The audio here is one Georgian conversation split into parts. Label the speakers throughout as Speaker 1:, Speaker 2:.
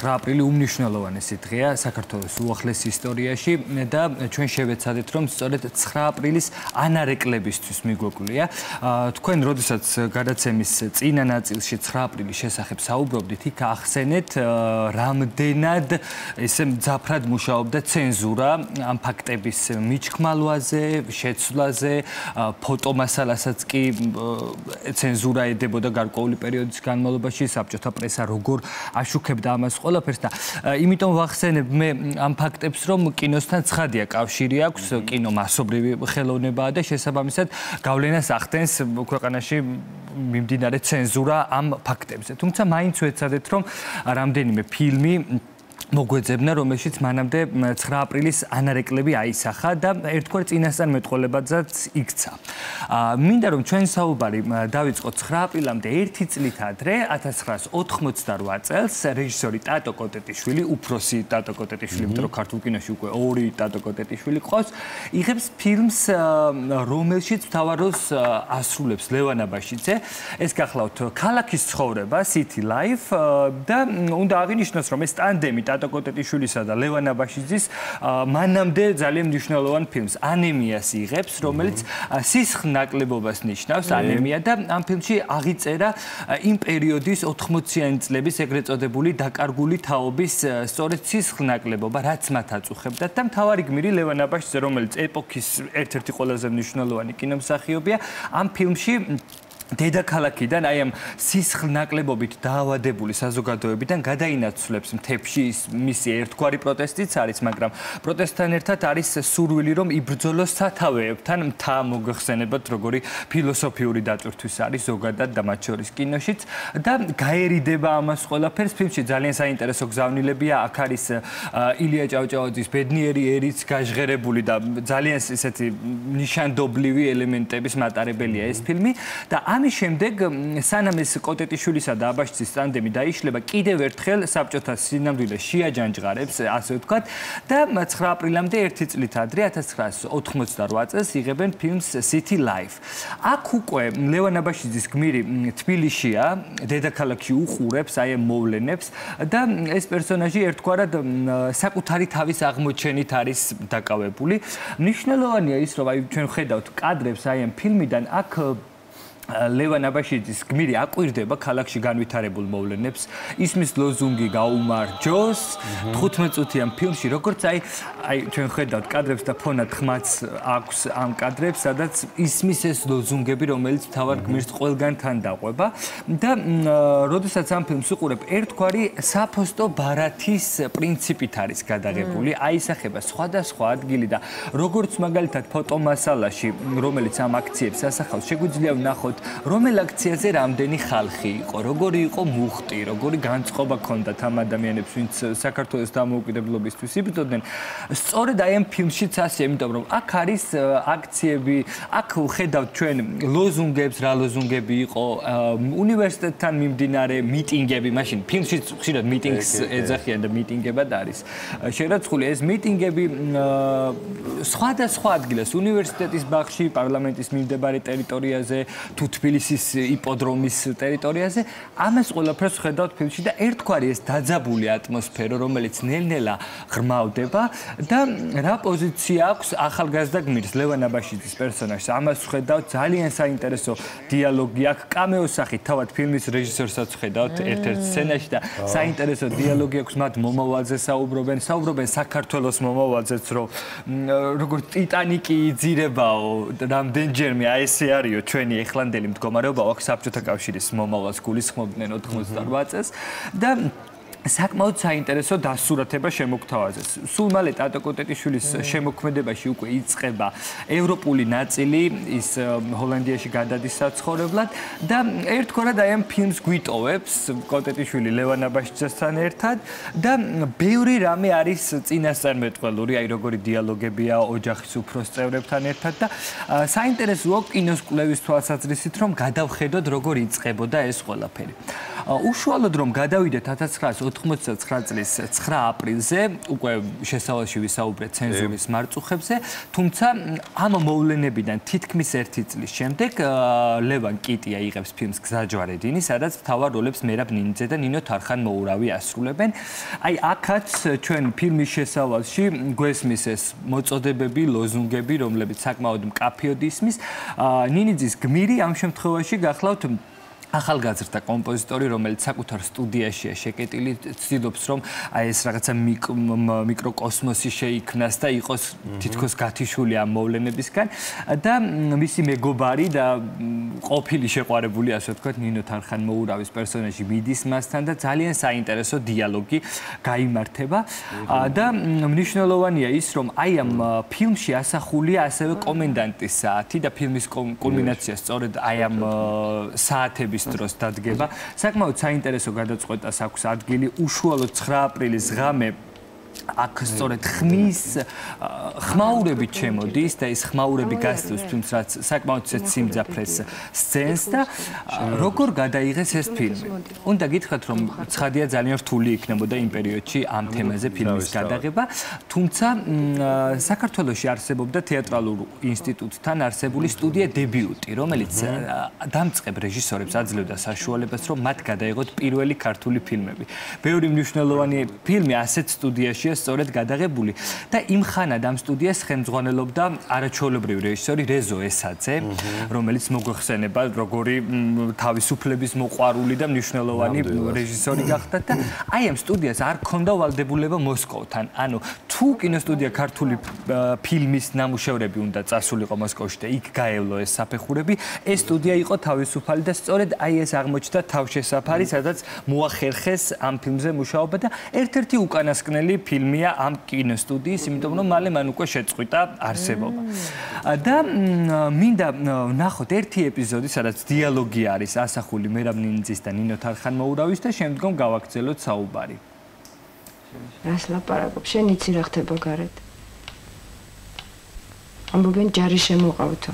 Speaker 1: 9 აპრილი უმნიშვნელოვანესი დღეა საქართველოს უახლეს ისტორიაში და ჩვენ შევეცადეთ რომ სწორედ 9 აპრილის ანარეკლებისთვის მიგვეკვია. თქვენ როდესაც გადაცემის წინა ნაწილში 9 აპრილის შესახებ საუბრობდით, იქ ახსენეთ რამდენად ესე მძაფრად მუშაობდა ცენზურა ამ ფაქტების მიჩქმალვაზე, შეცვლაზე, ფოტომასალასაც კი ცენზურა ედებოდა გარკვეული პერიოდის განმავლობაში, საბჭოთა პრესა როგორ აშუქებდა ამას ყველაფერს და იმიტომ ვახსენებ მე ამ ფაქტებს რომ კინოსთან ცხადია კავშირი აქვს, კინო მასობრივი ხელოვნებაა და შესაბამისად გავლენას ახდენს ქვეყანაში მიმდინარე ცენზურა ამ ფაქტებზე. თუმცა მაინც ვეცადეთ რომ რამდენიმე ფილმი მოგვეძებნა, რომელშიც მანამდე 9 აპრილის ანარეკლები აისახა და ერთგვარ წინასწარმეტყველებადაც იქცა. მინდა რომ ჩვენ საუბარი დავიწყოთ 9 აპრილამდე 1 წლით ადრე 1988 წელს რეჟისორი ტატო კოტეტიშვილი, უფროსი ტატო კოტეტიშვილი, იმიტომ რომ ქართულ კინოში უკვე 2 ტატო კოტეტიშვილი ყავს, იღებს ფილმს, რომელშიც მთავარ როლს ასრულებს ლევან აბაშიძე. ეს გახლავთ ქალაქის ცხოვრება, City Life და უნდა აღინიშნოს რომ ეს ტანდემი ტატო კოტეტიშვილისა და ლევან აბაშიძის მანამდე ძალიან მნიშვნელოვან ფილმს ანემიას იღებს, რომელიც სისხლნაკლებობას ნიშნავს ანემია და ამ ფილმში აღიწერა იმ პერიოდის 80-იანი წლების ეგრეთ წოდებული დაკარგული თაობის სწორედ სისხლნაკლებობა, რაც მათ აწუხებდათ და მთავარი გმირი ლევან აბაშიძე, რომელიც ეპოქის ერთ-ერთი ყველაზე მნიშვნელოვანი კინომსახიობია, ამ ფილმში დედაქალაქიდან აი ამ სისხლნაკლებობით დაავადებული საზოგადოებიდან გადაინაცვლებს მთებში. მისი ერთგვარი პროტესტიც არის, მაგრამ პროტესტთან ერთად არის სურვილი რომ იბრძოლოს სათავეებთან. მთა მოგხსენებათ როგორი ფილოსოფიური დატვირთვის არის ზოგადად და მათ შორის კინოშიც და გაერიდება ამას ყველაფერს. ფილმში ძალიან საინტერესო გზავნილებია. აქ არის ილია ჭავჭავაძის ბედნიერი ერიც გაჟღერებული და ძალიან ესეთი ნიშანდობლივი ელემენტების მატარებელია ეს ფილმი და ამის შემდეგ სანამ ეს კოტეტიშვილისა და აბაშიძის ტანდემი დაიშლება, კიდევ ერთხელ საბჭოთა სინამდვილე შეაჯანჯღარებს, ასე ვთქვათ, და 9 აპრილამდე 1 წლით ადრე 1988 წელს იღებენ ფილმს City Life. აქ უკვე ლევან აბაშიძის გმირი თბილისშია, დედაქალაქში უყურებს აი ამ მოვლენებს და ეს პერსონაჟი ერთგვარად საკუთარი თავის აღმოჩენით არის დაკავებული. მნიშვნელოვანია ის, რომ აი ჩვენ ხედავთ კადრებს აი ამ ფილმიდან, აქ ლევან აბაშიძის გმირი აკვირდება ქალაქში განვითარებულ მოვლენებს, ისმის ლოზუნგი გაუმარჯოს 15 წუთიან ფილმში, როგორც აი ჩვენ ხედავთ კადრებს და ფონად ხმაც აქვს ამ კადრებს, სადაც ისმის ეს ლოზუნგები, რომელიც მთავარ გმირს ყველგან თან დაყვება და როდესაც ამ ფილმს უყურებ, ერთგვარი საფოსტო ბარათის პრინციპით არის გადაღებული, აისახება სხვადასხვა ადგილი და როგორც მაგალითად ფოტომასალაში, რომელიც ამ აქციებს ასახავს, შეგვიძლია ვნახოთ რომელ აქციაზე რამდენი ხალხი იყო, როგორი იყო მუხტი, როგორი განწყობა ჰქონდათ ამ ადამიანებს, ვინც საქართველოს დამოუკიდებლობისთვის იბრძოდნენ. სწორედ აი ამ ფილმშიც ასე, იმიტომ რომ აქ არის აქციები, აქ ხედავთ ჩვენ ლოზუნგებს, რა ლოზუნგები იყო, უნივერსიტეტთან მიმდინარე მიტინგები, მაშინ ფილმშიც ხშირად მიტინგს ეძახიან და მიტინგებად არის შერაცხული. ეს მიტინგები სხვადასხვა ადგილას, უნივერსიტეტის ბაღში, პარლამენტის მიმდებარე ტერიტორიაზე, თუ თბილისის იპოდრომის ტერიტორიაზე, ამას ყველაფერს ხედავთ ფილმში და ერთგვარი ეს დაძაბული ატმოსფერო, რომელიც ნელ-ნელა ღრმავდება და რა პოზიცია აქვს ახალგაზრდა გმირს, ლევან აბაშიძის პერსონაჟს. ამას ხედავთ, ძალიან საინტერესო დიალოგი აქვს, კამეოს სახით თავად ფილმის რეჟისორსაც ხედავთ ერთ-ერთ სცენაში და საინტერესო დიალოგი აქვს, მათ მომავალზე საუბრობენ საქართველოს მომავალზეც, რომ როგორც ტიტანიკი იძირებაო, რამდენჯერმე აი ესე არისო ჩვენი ეხლანდელი მდგომარეობა აქ საბჭოთა კავშირის მომავალს გულისხმობდნენ 88 წელს და საკმაოდ საინტერესო დასურათება შემოგთავაზეს. სულ მალე ტატო კოტეტიშვილის შემოქმედებაში უკვე იწყება ევროპული ნაწილი, ის ჰოლანდიაში გადადის საცხოვრებლად და ერთგვარად აი ამ ფილმს გვიტოვებს კოტეტიშვილი ლევან აბაშიძესთან ერთად და ბევრი რამე არის წინასწარმეტყველური, აი როგორი დიალოგებია ოჯახის უფროს წევრებთან ერთად და საინტერესოა კინოს კვლევის თვალსაზრისით, რომ გადავხედოთ როგორ იწყებოდა ეს ყველაფერი. უშუალოდ რომ გადავიდეთ 1988 99 წლის 9 აპრილზე უკვე შესავალში ვისაუბრეთ ცენზურის მარწუხებზე, თუმცა ამ მოვლენებიდან თითქმის 1 წლის შემდეგ ლევან კიტია იღებს ფილმს გზაჯვარედინი, სადაც მთავარ როლებს მერაბ ნინიძე და ნინო თარხან-მოურავი ასრულებენ. აი აქაც ჩვენ ფილმის შესავალში გვესმის ეს მოწოდებები, ლოზუნგები, რომლებიც საკმაოდ მკაფიოდ ისმის. ნინიძის გმირი ამ შემთხვევაში გახლავთ ახალგაზრდა კომპოზიტორი, რომელიც საკუთარ სტუდიაშია შეკეტილი, ცდილობს რომ აი ეს რაღაცა მიკროკოსმოსი შეიქმნას და იყოს თითქოს გათიშული ამ მოვლენებისგან და მისი მეგობარი და ყოფილი შეყვარებული, ასე ვთქვათ, ნინო თარხან-მოურავის პერსონაჟი მიდის მასთან და ძალიან საინტერესო დიალოგი გაიმართება და მნიშვნელოვანია ის, რომ აი ამ ფილმში ასახულია ასევე კომენდანტის საათი და ფილმის კულმინაცია სწორედ აი ამ საათების დროს დადგება. საკმაოდ საინტერესო გადაწყვეტას აქვს ადგილი უშუალოდ 9 აპრილის ღამე აქ სწორედ ხმაურებით შემოდის და ის ხმაურები გასცემს ფილმს, რაც საკმაოდ სიმძაფრეს სცენს და როგორ გადაიღეს ეს ფილმი. უნდა გითხრათ, რომ ცხადია ძალიან რთული იქნებოდა იმ პერიოდში ამ თემაზე ფილმის გადაღება, თუმცა საქართველოში არსებობდა თეატრალურ ინსტიტუტთან არსებული სტუდია დებიუტი, რომელიც დამწყებ რეჟისორებს აძლევდა საშუალებას, რომ მათ გადაიღოთ პირველი ქართული ფილმები. ბევრი მნიშვნელოვანი ფილმი ასეთ სტუდიაში სწორედ გადაღებული და იმ ხანად ამ სტუდიას ხელმძღვანელობდა არაჩვეულებრივი რეჟისორი რეზო ესაძე, რომელიც მოგვეხსენება როგორი თავისუფლების მოყვარული და მნიშვნელოვანი რეჟისორი გახდა და აი ამ სტუდიას არ ჰქონდა ვალდებულება მოსკოვთან. ანუ თუ კინოსტუდია ქართული ფილმის ნამუშევრები უნდა წასულიყო მოსკოვში და იქ გაევლო ეს საფეხურები, ეს სტუდია იყო თავისუფალი და სწორედ აი ეს აღმოჩნდა თავშესაფარი, სადაც მოახერხეს ამ ფილმზე მუშაობა და ერთ-ერთი უკანასკნელი ფილმია ამ კინოსტუდიის, იმიტომ რომ მალე მან უკვე შეწყვიტა არსებობა. და მინდა ნახოთ ერთი ეპიზოდი, სადაც დიალოგი არის ასახული მერაბ ნინიძის და ნინო თარხან-მოურავის და შემდგომ გავაგრძელოთ საუბარი.
Speaker 2: რას ლაპარაკობ? შენ იცი რა ხდება გარეთ? ამბობენ ჯარი შემოყავთო.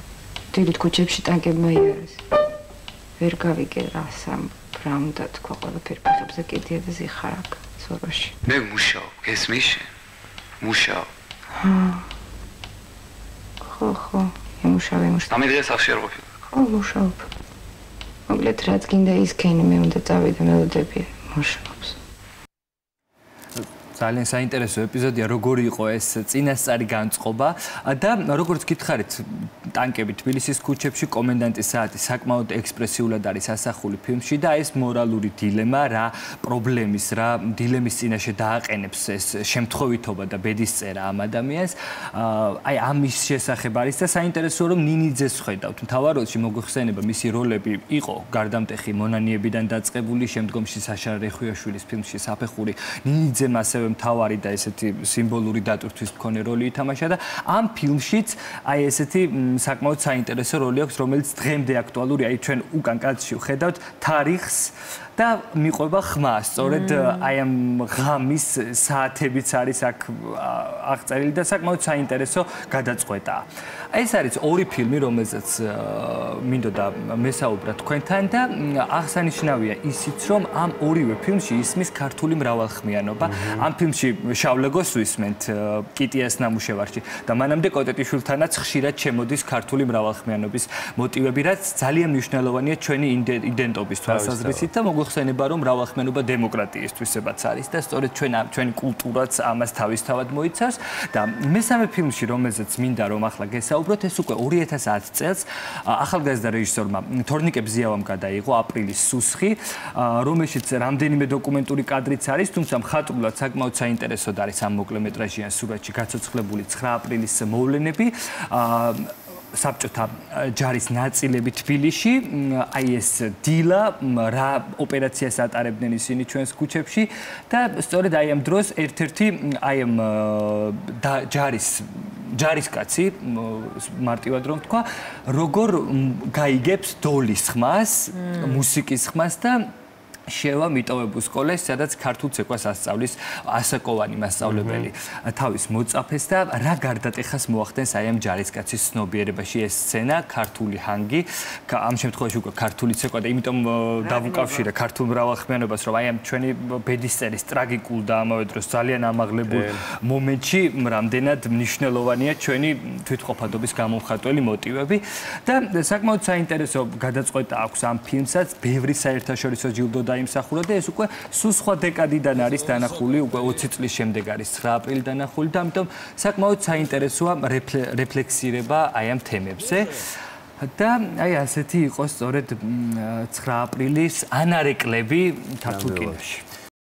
Speaker 2: დილით ქუჩებში ტანკებმა იარეს. ვერ გავიგე რას ამბობ, რა უნდა თქვა, ყველაფერი ფეხებზე კიდია და ზიხარაკ. მე
Speaker 3: მუშაობ, გესმის? მუშაობ.
Speaker 2: ხო, იმუშავე.
Speaker 3: ამი დღეს ახში არ ყოფილი.
Speaker 2: ხო, მუშაობ. მოკლედ რაც გინდა ის ქენი, მე უნდა წავიდე მელოდებია, მუშაობს.
Speaker 1: ძალიან საინტერესო ეპიზოდია, როგორი იყო ეს წინასწარი განწყობა და როგორც გითხარით, ტანკები თბილისის ქუჩებში, კომენდანტის საათი საკმაოდ ექსპრესიულად არის ასახული ფილმში და ეს მორალური დილემა, რა პრობლემის, რა დილემის წინაშე დააყენებს ეს შემთხვევითობა და ბედისწერა ამ ადამიანს. აი ამის შესახებ არის და საინტერესოა, რომ ნინიძეს ხედავთ. მთავარ როლში მოგვეხსენება მისი როლები იყო გარდამტეხი მონანიებიდან დაწყებული, შემდგომში საშა რეხვიაშვილის ფილმში საფეხური, ნინიძემ ასევე მთავარი და ესეთი სიმბოლური დატვირთვის მქონე როლი ითამაშა და ამ ფილმშიც აი ესეთი საკმაოდ საინტერესო როლი აქვს, რომელიც დღემდე აქტუალური, აი ჩვენ უკან კადრში ვხედავთ თარიღს და მიყვება ხმა, სწორედ აი ამ ღამის საათებიც არის აქ აღწერილი და საკმაოდ საინტერესო გადაწყვეტაა. ეს არის ორი ფილმი, რომელზეც მინდოდა მესაუბრა თქვენთან და აღსანიშნავია ისიც, რომ ამ ორივე ფილმში ისმის ქართული მრავალხმიანობა. ამ ფილმში შავლეგოს ვისმენთ კიტიას ნამუშევარში და მანამდე კოტეტიშვილთანაც ხშირად შემოდის ქართული მრავალხმიანობის მოტივები, რაც ძალიან მნიშვნელოვანია ჩვენი იდენტობის თვალსაზრისით და მოგვეხსენება, რომ მრავალხმიანობა დემოკრატიისთვისებაც არის და სწორედ ჩვენი კულტურაც ამას თავისთავად მოიცავს და მესამე ფილმში, რომელზეც მინდა რომ ახლა გესაუბროთ, ეს უკვე 2010 წელს ახალგაზრდა რეჟისორმა თორნიკე ბზიავამ გადაიღო აპრილის სუსხი, რომელშიც რამდენიმე დოკუმენტური კადრიც არის, თუმცა მხატვრულად საკმაოდ საინტერესოდ არის ამ მოკლემეტრაჟიან სურათში გაცოცხლებული 9 აპრილის მოვლენები. საბჭოთა ჯარის ნაწილები თბილისში, აი ეს დილა, რა ოპერაციას ატარებდნენ ისინი ჩვენს ქუჩებში და სწორედ აი ამ დროს ერთ-ერთი აი ამ ჯარისკაცი, მარტივად რომ თქვა, როგორ გაიგებს დოლის ხმას, მუსიკის ხმას და შევა მიტოვებულ სკოლას, სადაც ქართულ ცეკვას ასწავლის ასაკოვანი მასწავლებელი თავის მოწაფეს და რა გარდატეხას მოახდენს აი ამ ჯარისკაცის ცნობიერებაში ეს სცენა, ქართული ჰანგი, ამ შემთხვევაში უკვე ქართული ცეკვა და იმიტომ დავუკავშირე ქართულ მრავალხმიანობას, რომ აი ამ ჩვენი ბედისწერის ტრაგიკულ და ამავე დროს ძალიან ამაღლებულ მომენტში რამდენად მნიშვნელოვანია ჩვენი თვითყოფადობის გამომხატველი მოტივები და საკმაოდ საინტერესო გადაწყვეტა აქვს ამ ფილმსაც, ბევრი საერთაშორისო ჯილდო იმსახურა და ეს უკვე სულ სხვა დეკადიდან არის დანახული, უკვე 20 წლის შემდეგ არის 9 აპრილი დანახული და ამიტომ საკმაოდ საინტერესოა რეფლექსირება აი ამ თემებზე. და აი ასეთი იყო სწორედ 9 აპრილის ანარეკლები ქართულ კინოში.